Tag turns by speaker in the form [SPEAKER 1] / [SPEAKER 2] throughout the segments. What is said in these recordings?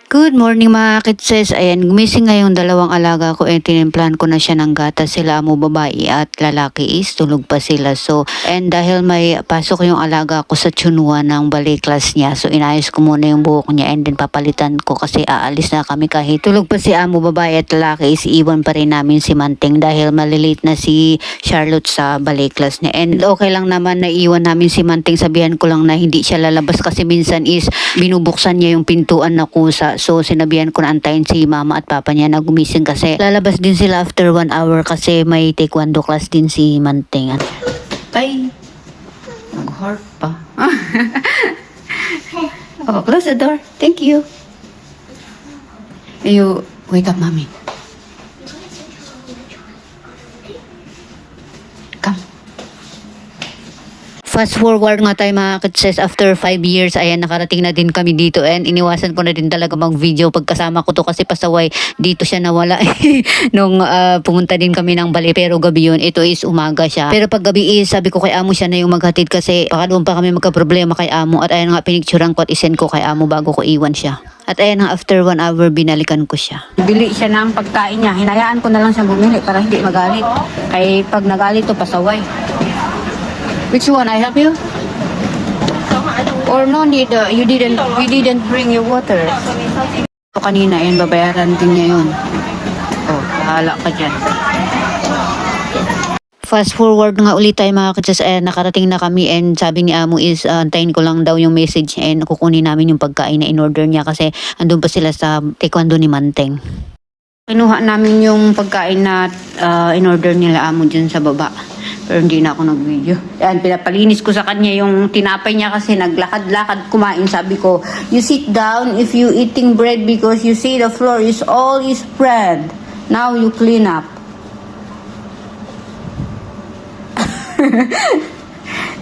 [SPEAKER 1] Good morning mga kitses. Ayan, gumising ngayong dalawang alaga ko. Tinimplan ko na siya ng gatas. Sila mo babae at lalaki is tulog pa sila. So, and dahil may pasok yung alaga ko sa tsunua ng balik class niya. So, inayos ko muna yung buhok niya and then papalitan ko kasi aalis na kami kahit tulog pa si amo babae at lalaki is iwan pa rin namin si Manting dahil malilate na si Charlotte sa balik class niya. And okay lang naman na iwan namin si Manting. Sabihan ko lang na hindi siya lalabas kasi minsan is binubuksan niya yung pintuan na kusa. So, sinabihan ko na antayin si mama at papa niya na gumising kasi lalabas din sila after 1 hour kasi may taekwondo class din si Manting. Ay, nag-heart pa. Oh, close the door. Thank you. You wake up, mommy. Come. Fast forward nga tayo mga kitses, after 5 years, ayan, nakarating na din kami dito and iniwasan ko na din talaga mag-video pagkasama ko to kasi pasaway dito siya nawala nung pumunta din kami ng Bali pero gabi yun, ito is umaga siya. Pero pag gabi is, sabi ko kay amo siya na yung maghatid kasi baka doon pa kami magka-problema kay amo at ayan nga, pinicturean ko at isend ko kay amo bago ko iwan siya. At ayan nga, after 1 hour, binalikan ko siya. Bili siya ng pagkain niya. Hinayaan ko na lang siya bumili para hindi magalit. Kaya pag nagalit to, pasaway. Which one? I help you? Or no need, you didn't bring your water. So, kanina, yan, babayaran din niya yun. Oh, bahala ka dyan. Fast forward nga ulit tayo mga kitses, nakarating na kami and sabi ni amo is antayin ko lang daw yung message and kukunin namin yung pagkain na in-order niya kasi andun pa sila sa taekwondo ni Manteng. Kinuha namin yung pagkain na in-order nila amo dyan sa baba. Pero hindi na ako nag-video. Yan, pinapalinis ko sa kanya yung tinapay niya kasi naglakad-lakad kumain. Sabi ko, you sit down if you eating bread because you see the floor is all is bread. Now you clean up.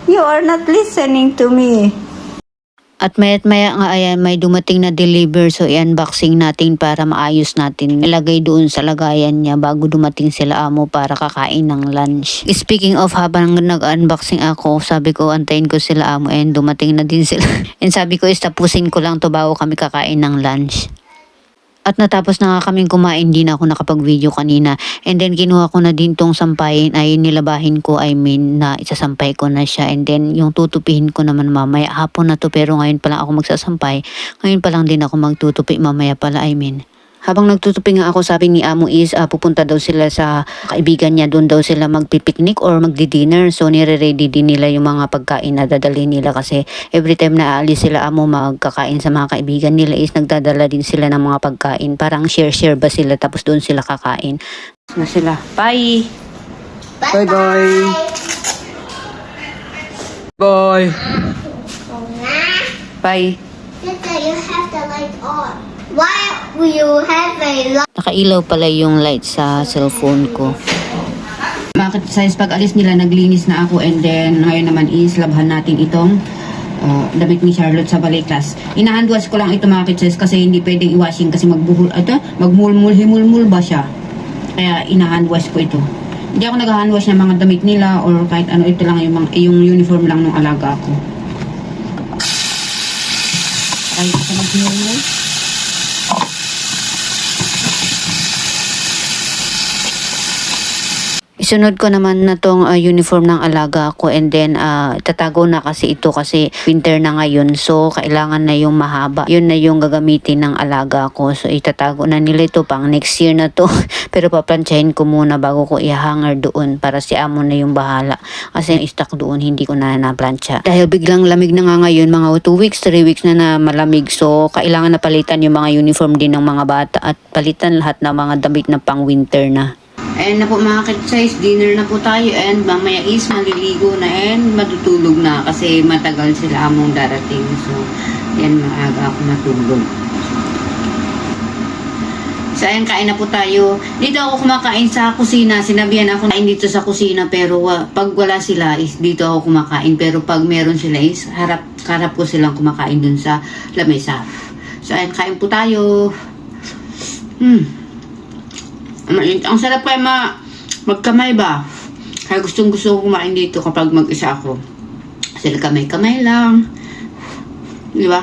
[SPEAKER 1] You are not listening to me. At maya't maya nga ayan, may dumating na deliver so i-unboxing natin para maayos natin. Ilagay doon sa lagayan niya bago dumating sila amo para kakain ng lunch. Speaking of, habang nag-unboxing ako, sabi ko antayin ko sila amo and dumating na din sila. And sabi ko is tapusin ko lang to bago kami kakain ng lunch. At natapos na nga kaming kumain, din ako nakapag-video kanina. And then kinuha ko na din tong sampayin ay nilabahin ko, na isasampay ko na siya. And then yung tutupihin ko naman mamaya, hapon na to pero ngayon pa lang ako magsasampay. Ngayon pa lang din ako magtutupi mamaya pala, Habang nagtutupi nga ako, sabi ni amo is pupunta daw sila sa kaibigan niya. Doon daw sila magpipiknik or magdi-dinner. So nire-ready din nila yung mga pagkain na dadalhin nila kasi every time na aalis sila amo magkakain sa mga kaibigan nila is nagdadala din sila ng mga pagkain. Parang share-share ba sila tapos doon sila kakain. Na sila. Bye! Bye-bye! Bye! Bye!
[SPEAKER 2] You have the light on. Why will you have a light?
[SPEAKER 1] Nakailaw pala yung light sa cellphone ko. Bakit size pag alis nila naglinis na ako and then ngayon naman is labhan natin itong damit ni Charlotte sa ballet class. Inahandwash ko lang ito mga kids kasi hindi pwedeng i-washing kasi magmulmul-himulmul ba siya. Kaya inahandwash ko ito. Hindi ako nag-handwash ng mga damit nila or kahit ano, ito lang yung uniform lang ng alaga ko. Ay, ito mag-himulmul. Isunod ko naman na tong uniform ng alaga ko and then tatago na kasi ito kasi winter na ngayon so kailangan na yung mahaba. Yun na yung gagamitin ng alaga ko. So itatago na nila ito pang next year na to. Pero paplansyahin ko muna bago ko i-hanger doon para si amo na yung bahala. Kasi stock doon hindi ko na naplansya. Dahil biglang lamig na nga ngayon, mga 2 weeks, 3 weeks na malamig. So kailangan na palitan yung mga uniform din ng mga bata at palitan lahat ng mga damit na pang winter na. Ayan na po mga kid-size, dinner na po tayo and mamaya is maliligo na and matutulog na kasi matagal sila among darating. So, yan maaga ako matulog. So, ayan, kain na po tayo. Dito ako kumakain sa kusina. Sinabihan ako na dito sa kusina pero pag wala sila is dito ako kumakain. Pero pag meron sila is harap ko silang kumakain dun sa lamesa. So, ayan, kain po tayo. Ang sarap kaya magkamay ba? Kaya gustong gusto ko kumain dito kapag mag-isa ako. Sila kamay-kamay lang. Di ba?